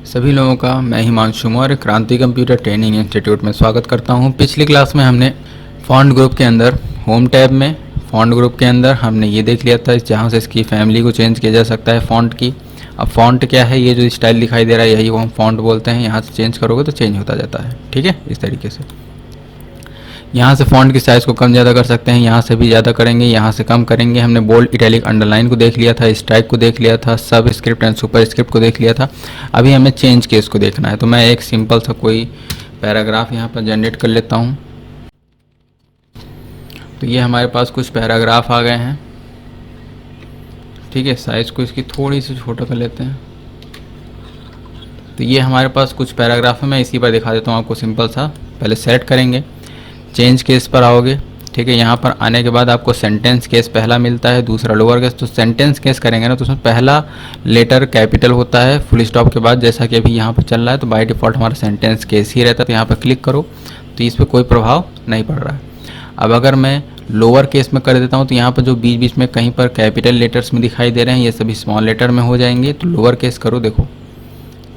सभी लोगों का मैं हिमांशु मौर्य क्रांति कंप्यूटर ट्रेनिंग इंस्टीट्यूट में स्वागत करता हूं। पिछली क्लास में हमने फ़ॉन्ट ग्रुप के अंदर होम टैब में फ़ॉन्ट ग्रुप के अंदर हमने ये देख लिया था जहां से इसकी फैमिली को चेंज किया जा सकता है फ़ॉन्ट की। अब फ़ॉन्ट क्या है, ये जो स्टाइल दिखाई दे रहा है यही को हम फ़ॉन्ट बोलते हैं। यहाँ से चेंज करोगे तो चेंज होता जाता है, ठीक है। इस तरीके से यहाँ से फ़ॉन्ट की साइज़ को कम ज़्यादा कर सकते हैं, यहाँ से भी ज़्यादा करेंगे, यहाँ से कम करेंगे। हमने बोल्ड, इटैलिक, अंडरलाइन को देख लिया था, स्ट्राइक को देख लिया था, सब स्क्रिप्ट एंड सुपर स्क्रिप्ट को देख लिया था। अभी हमें चेंज केस को देखना है, तो मैं एक सिंपल सा कोई पैराग्राफ यहाँ पर जनरेट कर लेता हूँ। तो ये हमारे पास कुछ पैराग्राफ आ गए हैं, ठीक है। साइज़ को इसकी थोड़ी सी छोटा कर लेते हैं। तो ये हमारे पास कुछ पैराग्राफ है, मैं इसी पर दिखा देता हूँ आपको सिंपल सा। पहले सेलेक्ट करेंगे, चेंज केस पर आओगे, ठीक है। यहाँ पर आने के बाद आपको सेंटेंस केस पहला मिलता है, दूसरा लोअर केस। तो सेंटेंस केस करेंगे ना तो उसमें पहला लेटर कैपिटल होता है फुल स्टॉप के बाद, जैसा कि अभी यहाँ पर चल रहा है। तो बाय डिफ़ॉल्ट हमारा सेंटेंस केस ही रहता है। तो यहाँ पर क्लिक करो तो इस पर कोई प्रभाव नहीं पड़ रहा है। अब अगर मैं लोअर केस में कर देता हूँ तो यहाँ पर जो बीच बीच में कहीं पर कैपिटल लेटर्स में दिखाई दे रहे हैं ये सभी स्मॉल लेटर में हो जाएंगे। तो लोअर केस करो, देखो,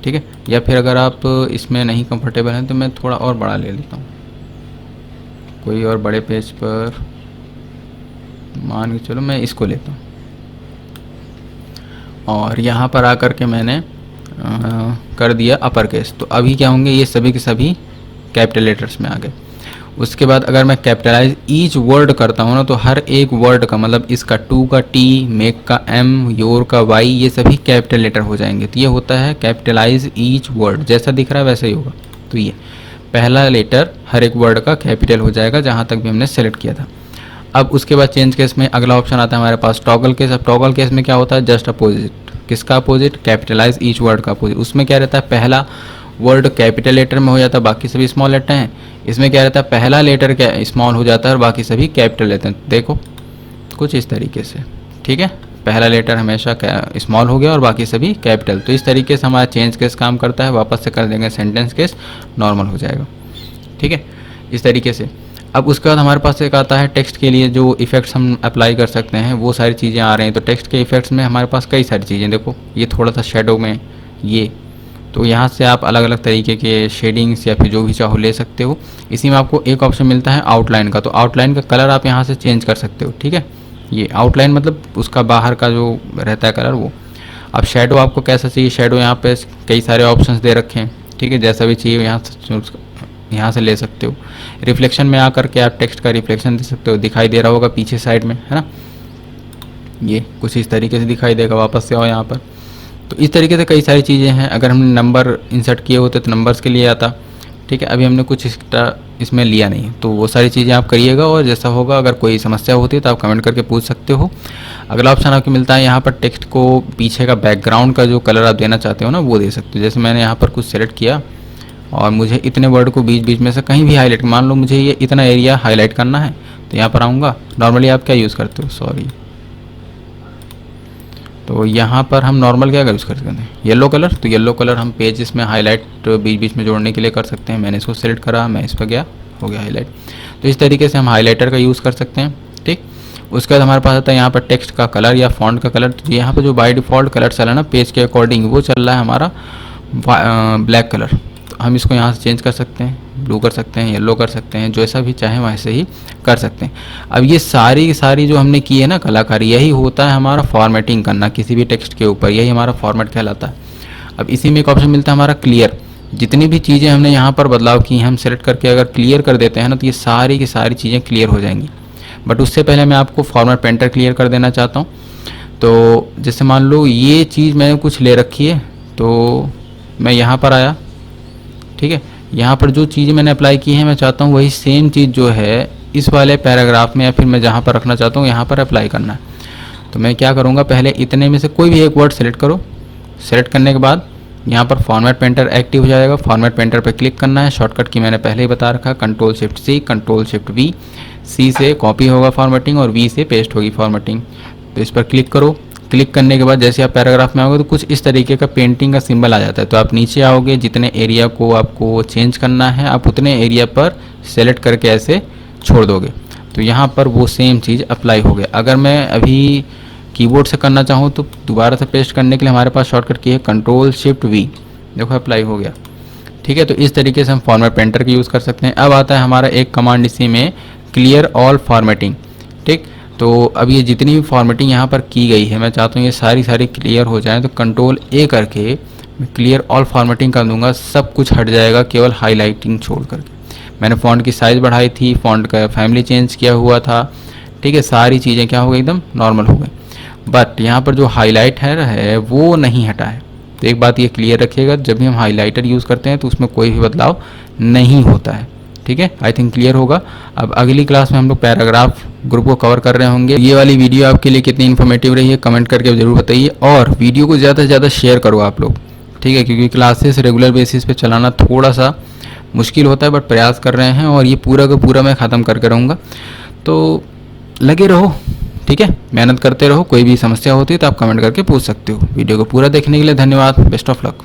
ठीक है। या फिर अगर आप इसमें नहीं कंफर्टेबल हैं तो मैं थोड़ा और बड़ा ले लेता हूँ, कोई और बड़े पेज पर मान के चलो मैं इसको लेता हूँ। और यहाँ पर आकर के मैंने कर दिया अपर केस। तो अभी क्या होंगे, ये सभी के सभी कैपिटल लेटर्स में आ गए। उसके बाद अगर मैं कैपिटलाइज ईच वर्ड करता हूँ ना तो हर एक वर्ड का मतलब इसका टू का टी, मेक का एम, योर का वाई, ये सभी कैपिटल लेटर हो जाएंगे। तो ये होता है कैपिटलाइज ईच वर्ड, जैसा दिख रहा है वैसे ही होगा। तो ये पहला लेटर हर एक वर्ड का कैपिटल हो जाएगा जहाँ तक भी हमने सेलेक्ट किया था। अब उसके बाद चेंज केस में अगला ऑप्शन आता है हमारे पास टॉगल केस। अब टॉगल केस में क्या होता है, जस्ट अपोजिट। किसका अपोजिट, कैपिटलाइज ईच वर्ड का अपोजिट। उसमें क्या रहता है, पहला वर्ड कैपिटल लेटर में हो जाता है, बाकी सभी स्मॉल लेटर हैं। इसमें क्या रहता है, पहला लेटर क्या स्मॉल हो जाता है और बाकी सभी कैपिटल लेते हैं। देखो कुछ इस तरीके से, ठीक है। पहला लेटर हमेशा स्मॉल हो गया और बाकी सभी कैपिटल। तो इस तरीके से हमारा चेंज केस काम करता है। वापस से कर देंगे सेंटेंस केस, नॉर्मल हो जाएगा, ठीक है, इस तरीके से। अब उसके बाद हमारे पास एक आता है टेक्स्ट के लिए जो इफ़ेक्ट्स हम अप्लाई कर सकते हैं, वो सारी चीज़ें आ रही हैं। तो टेक्स्ट के इफ़ेक्ट्स में हमारे पास कई सारी चीज़ें, देखो ये थोड़ा सा शेडो में ये, तो यहाँ से आप अलग अलग तरीके के शेडिंग्स या फिर जो भी चाहो ले सकते हो। इसी में आपको एक ऑप्शन मिलता है आउटलाइन का। तो आउटलाइन का कलर आप यहाँ से चेंज कर सकते हो, ठीक है। ये आउटलाइन मतलब उसका बाहर का जो रहता है कलर वो। अब शेडो आपको कैसा चाहिए, शेडो यहाँ पे कई सारे ऑप्शंस दे रखे हैं, ठीक है। जैसा भी चाहिए यहाँ से ले सकते हो। रिफ्लेक्शन में आकर के आप टेक्स्ट का रिफ्लेक्शन दे सकते हो, दिखाई दे रहा होगा पीछे साइड में, है ना। ये कुछ इस तरीके से दिखाई देगा। वापस से आओ यहाँ पर, तो इस तरीके से कई सारी चीज़ें हैं। अगर हमने नंबर इंसर्ट किए होते तो नंबर्स के लिए आता, ठीक है। अभी हमने कुछ एक्स्ट्रा इसमें लिया नहीं, तो वो सारी चीज़ें आप करिएगा। और जैसा होगा, अगर कोई समस्या होती है तो आप कमेंट करके पूछ सकते हो। अगला ऑप्शन आपको मिलता है यहाँ पर टेक्स्ट को पीछे का बैकग्राउंड का जो कलर आप देना चाहते हो ना वो दे सकते हो। जैसे मैंने यहाँ पर कुछ सेलेक्ट किया और मुझे इतने वर्ड को बीच बीच में से कहीं भी हाईलाइट, मान लो मुझे ये इतना एरिया हाईलाइट करना है तो यहाँ पर आऊँगा। नॉर्मली आप क्या यूज़ करते हो, सॉरी, तो यहाँ पर हम नॉर्मल क्या यूज़ कर सकते हैं, येलो कलर। तो येलो कलर हम पेजेस में हाईलाइट बीच बीच में जोड़ने के लिए कर सकते हैं। मैंने इसको सेलेक्ट करा, मैं इस पर गया, हो गया हाईलाइट। तो इस तरीके से हम हाईलाइटर का यूज़ कर सकते हैं, ठीक। उसके बाद हमारे पास आता है यहाँ पर टेक्स्ट का कलर या फॉन्ट का कलर। तो यहाँ पर जो बाय डिफ़ॉल्ट कलर चला ना पेज के अकॉर्डिंग, वो चल रहा है हमारा ब्लैक कलर। तो हम इसको यहाँ से चेंज कर सकते हैं, ब्लू कर सकते हैं, येलो कर सकते हैं, जैसा भी चाहें वैसे ही कर सकते हैं। अब ये सारी जो हमने की है ना कलाकारी, यही होता है हमारा फॉर्मेटिंग करना किसी भी टेक्स्ट के ऊपर, यही हमारा फॉर्मेट कहलाता है। अब इसी में एक ऑप्शन मिलता है हमारा क्लियर। जितनी भी चीज़ें हमने यहाँ पर बदलाव की हैं हम सेलेक्ट करके अगर क्लियर कर देते हैं ना तो ये सारी की सारी चीज़ें क्लियर हो जाएंगी। बट उससे पहले मैं आपको फॉर्मेट पेंटर क्लियर कर देना चाहता हूँ। तो जैसे मान लो ये चीज़ मैंने कुछ ले रखी है, तो मैं यहाँ पर आया, ठीक है। यहाँ पर जो चीज़ें मैंने अप्लाई की है मैं चाहता हूँ वही सेम चीज़ जो है इस वाले पैराग्राफ में या फिर मैं जहाँ पर रखना चाहता हूँ यहाँ पर अप्लाई करना है। तो मैं क्या करूँगा, पहले इतने में से कोई भी एक वर्ड सेलेक्ट करो। सेलेक्ट करने के बाद यहाँ पर फॉर्मेट पेंटर एक्टिव हो जाएगा। फॉर्मेट पेंटर पर क्लिक करना है। शॉर्टकट की मैंने पहले ही बता रखा, control shift C, control shift V. C से कॉपी होगा फॉर्मेटिंग और वी से पेस्ट होगी फॉर्मेटिंग। तो इस पर क्लिक करो। क्लिक करने के बाद जैसे आप पैराग्राफ में आओगे तो कुछ इस तरीके का पेंटिंग का सिंबल आ जाता है। तो आप नीचे आओगे, जितने एरिया को आपको चेंज करना है आप उतने एरिया पर सेलेक्ट करके ऐसे छोड़ दोगे। तो यहाँ पर वो सेम चीज़ अप्लाई हो गया। अगर मैं अभी कीबोर्ड से करना चाहूँ तो दोबारा से पेस्ट करने के लिए हमारे पास शॉर्टकट की है कंट्रोल शिफ्ट वी। देखो अप्लाई हो गया। ठीक है, तो इस तरीके से हम फॉर्मेट पेंटर का यूज़ कर सकते हैं। अब आता है हमारा एक कमांड इसी में, क्लियर ऑल फॉर्मेटिंग। ठीक, तो अब ये जितनी भी फॉर्मेटिंग यहाँ पर की गई है मैं चाहता हूँ ये सारी क्लियर हो जाए, तो कंट्रोल ए करके मैं क्लियर ऑल फॉर्मेटिंग कर दूंगा, सब कुछ हट जाएगा केवल हाईलाइटिंग छोड़ करके। मैंने फ़ॉन्ट की साइज़ बढ़ाई थी, फ़ॉन्ट का फैमिली चेंज किया हुआ था। ठीक है, सारी चीज़ें क्या हो गई, एकदम नॉर्मल हो गई। बट यहाँ पर जो हाईलाइट है वो नहीं हटा है। तो एक बात ये क्लियर रखिएगा, जब भी हम हाईलाइटर यूज़ करते हैं तो उसमें कोई भी बदलाव नहीं होता है। ठीक है, आई थिंक क्लियर होगा। अब अगली क्लास में हम लोग पैराग्राफ ग्रुप को कवर कर रहे होंगे। ये वाली वीडियो आपके लिए कितनी इन्फॉर्मेटिव रही है कमेंट करके ज़रूर बताइए, और वीडियो को ज़्यादा से ज़्यादा शेयर करो आप लोग। ठीक है, क्योंकि क्लासेस रेगुलर बेसिस पे चलाना थोड़ा सा मुश्किल होता है, बट प्रयास कर रहे हैं और ये पूरा का पूरा मैं ख़त्म करके रहूँगा। तो लगे रहो, ठीक है, मेहनत करते रहो। कोई भी समस्या होती है तो आप कमेंट करके पूछ सकते हो। वीडियो को पूरा देखने के लिए धन्यवाद। Best of luck.